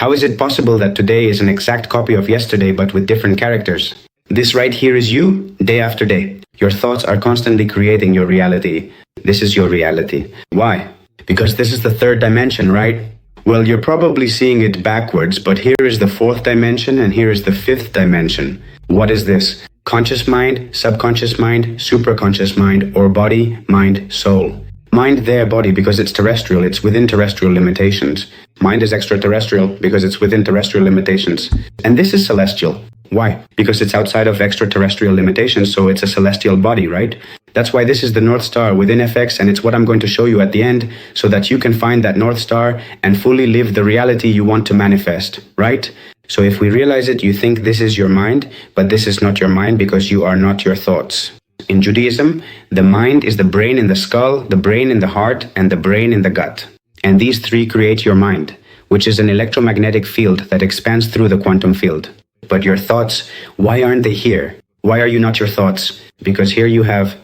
How is it possible that today is an exact copy of yesterday but with different characters? This right here is you, day after day. Your thoughts are constantly creating your reality. This is your reality. Why? Because this is the third dimension, right? Well, you're probably seeing it backwards, but here is the fourth dimension and here is the fifth dimension. What is this? Conscious mind, subconscious mind, supraconscious mind, or body, mind, soul. Mind there, body, because it's terrestrial, it's within terrestrial limitations. Mind is extraterrestrial because it's within terrestrial limitations. And this is celestial. Why? Because it's outside of extraterrestrial limitations, so it's a celestial body, right? That's why this is the North Star within FX, and it's what I'm going to show you at the end, so that you can find that North Star and fully live the reality you want to manifest, right? So if we realize it, you think this is your mind, but this is not your mind because you are not your thoughts. In Judaism, the mind is the brain in the skull, the brain in the heart, and the brain in the gut. And these three create your mind, which is an electromagnetic field that expands through the quantum field. But your thoughts, why aren't they here? Why are you not your thoughts? Because here you have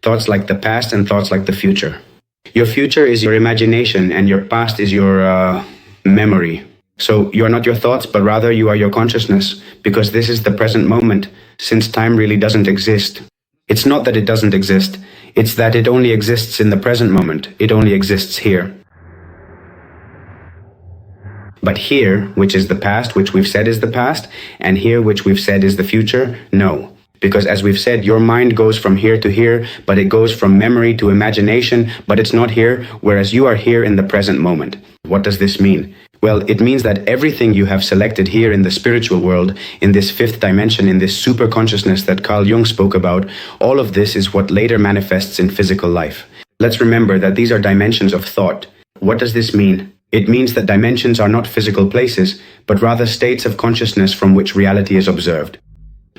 thoughts like the past and thoughts like the future. Your future is your imagination and your past is your memory. So you are not your thoughts, but rather you are your consciousness, because this is the present moment, since time really doesn't exist. It's not that it doesn't exist, it's that it only exists in the present moment. It only exists here. But here, which is the past, which we've said is the past, and here, which we've said is the future, no. Because as we've said, your mind goes from here to here, but it goes from memory to imagination, but it's not here, whereas you are here in the present moment. What does this mean? Well, it means that everything you have selected here in the spiritual world, in this fifth dimension, in this super consciousness that Carl Jung spoke about, all of this is what later manifests in physical life. Let's remember that these are dimensions of thought. What does this mean? It means that dimensions are not physical places, but rather states of consciousness from which reality is observed.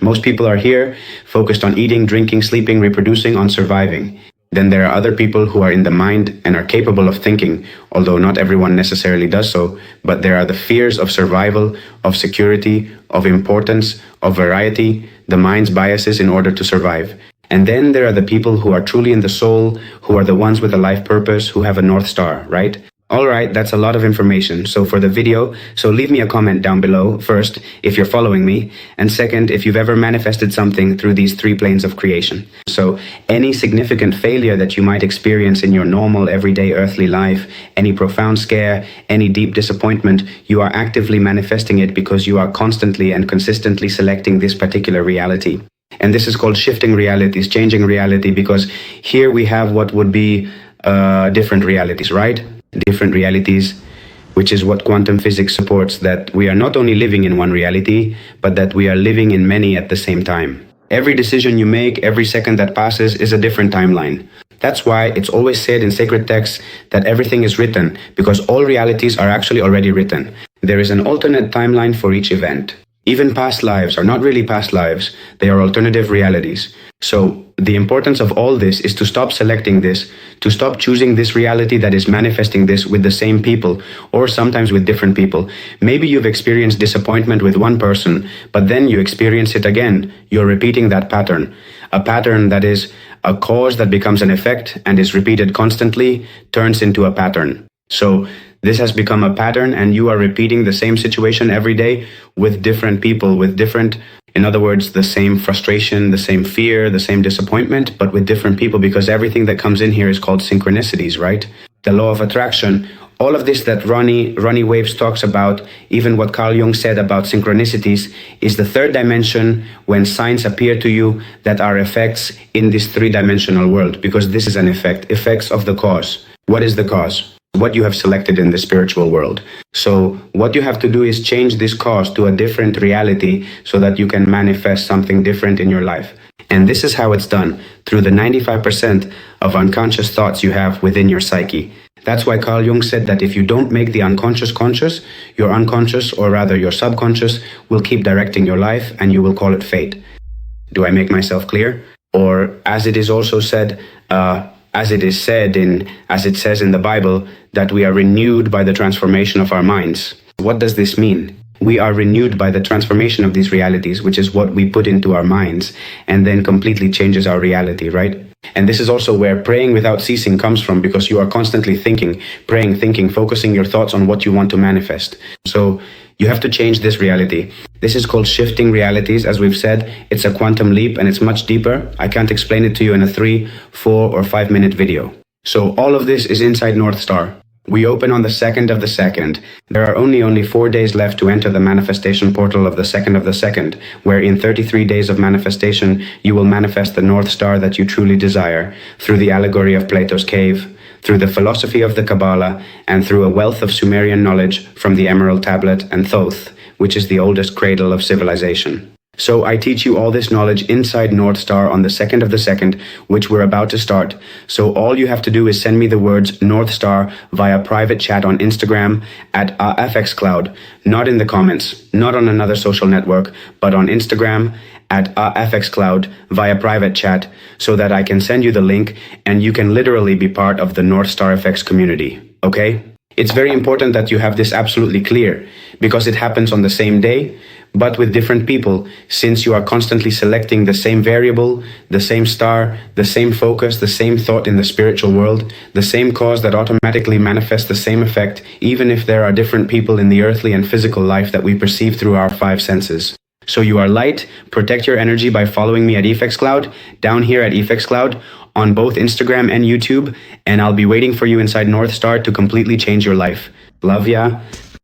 Most people are here, focused on eating, drinking, sleeping, reproducing, on surviving. Then there are other people who are in the mind and are capable of thinking, although not everyone necessarily does so, but there are the fears of survival, of security, of importance, of variety, the mind's biases in order to survive. And then there are the people who are truly in the soul, who are the ones with a life purpose, who have a North Star, right? Alright, that's a lot of information. So for the video, leave me a comment down below, first, if you're following me, and second, if you've ever manifested something through these three planes of creation. So any significant failure that you might experience in your normal, everyday earthly life, any profound scare, any deep disappointment, you are actively manifesting it because you are constantly and consistently selecting this particular reality. And this is called shifting realities, changing reality, because here we have what would be different realities, right? Different realities, which is what quantum physics supports, that we are not only living in one reality, but that we are living in many at the same time. Every decision you make, every second that passes is a different timeline. That's why it's always said in sacred texts that everything is written, because all realities are actually already written. There is an alternate timeline for each event. Even past lives are not really past lives, they are alternative realities. So the importance of all this is to stop selecting this, to stop choosing this reality that is manifesting this with the same people, or sometimes with different people. Maybe you've experienced disappointment with one person, but then you experience it again. You're repeating that pattern. A pattern that is a cause that becomes an effect and is repeated constantly, turns into a pattern. So this has become a pattern, and you are repeating the same situation every day with different people, with different, in other words, the same frustration, the same fear, the same disappointment, but with different people, because everything that comes in here is called synchronicities, right? The law of attraction, all of this that Ronnie Waves talks about, even what Carl Jung said about synchronicities, is the third dimension when signs appear to you that are effects in this three-dimensional world, because this is an effect, effects of the cause. What is the cause? What you have selected in the spiritual world. So what you have to do is change this cause to a different reality so that you can manifest something different in your life. And this is how it's done, through the 95% of unconscious thoughts you have within your psyche. That's why Carl Jung said that if you don't make the unconscious conscious, your unconscious, or rather your subconscious, will keep directing your life, and you will call it fate. Do I make myself clear? Or as it is also said, as it says in the Bible, that we are renewed by the transformation of our minds. What does this mean? We are renewed by the transformation of these realities, which is what we put into our minds, and then completely changes our reality, right? And this is also where praying without ceasing comes from, because you are constantly thinking, praying, thinking, focusing your thoughts on what you want to manifest. So You have to change this reality. This is called shifting realities. As we've said, it's a quantum leap and it's much deeper. I can't explain it to you in a 3, 4, or 5-minute video. So all of this is inside North Star. We open on the 2nd of the 2nd. There are only 4 days left to enter the manifestation portal of the 2nd of the 2nd, where in 33 days of manifestation, you will manifest the North Star that you truly desire through the allegory of Plato's cave, through the philosophy of the Kabbalah, and through a wealth of Sumerian knowledge from the Emerald Tablet and Thoth, which is the oldest cradle of civilization. So I teach you all this knowledge inside North Star on the 2nd of the 2nd, which we're about to start. So all you have to do is send me the words North Star via private chat on Instagram at AFXCloud, not in the comments, not on another social network, but on Instagram at AFXCloud via private chat, so that I can send you the link and you can literally be part of the North Star FX community, okay? It's very important that you have this absolutely clear, because it happens on the same day, but with different people, since you are constantly selecting the same variable, the same star, the same focus, the same thought in the spiritual world, the same cause that automatically manifests the same effect, even if there are different people in the earthly and physical life that we perceive through our 5 senses. So you are light, protect your energy by following me at EFXCloud, down here at EFXCloud, on both Instagram and YouTube, and I'll be waiting for you inside North Star to completely change your life. Love ya.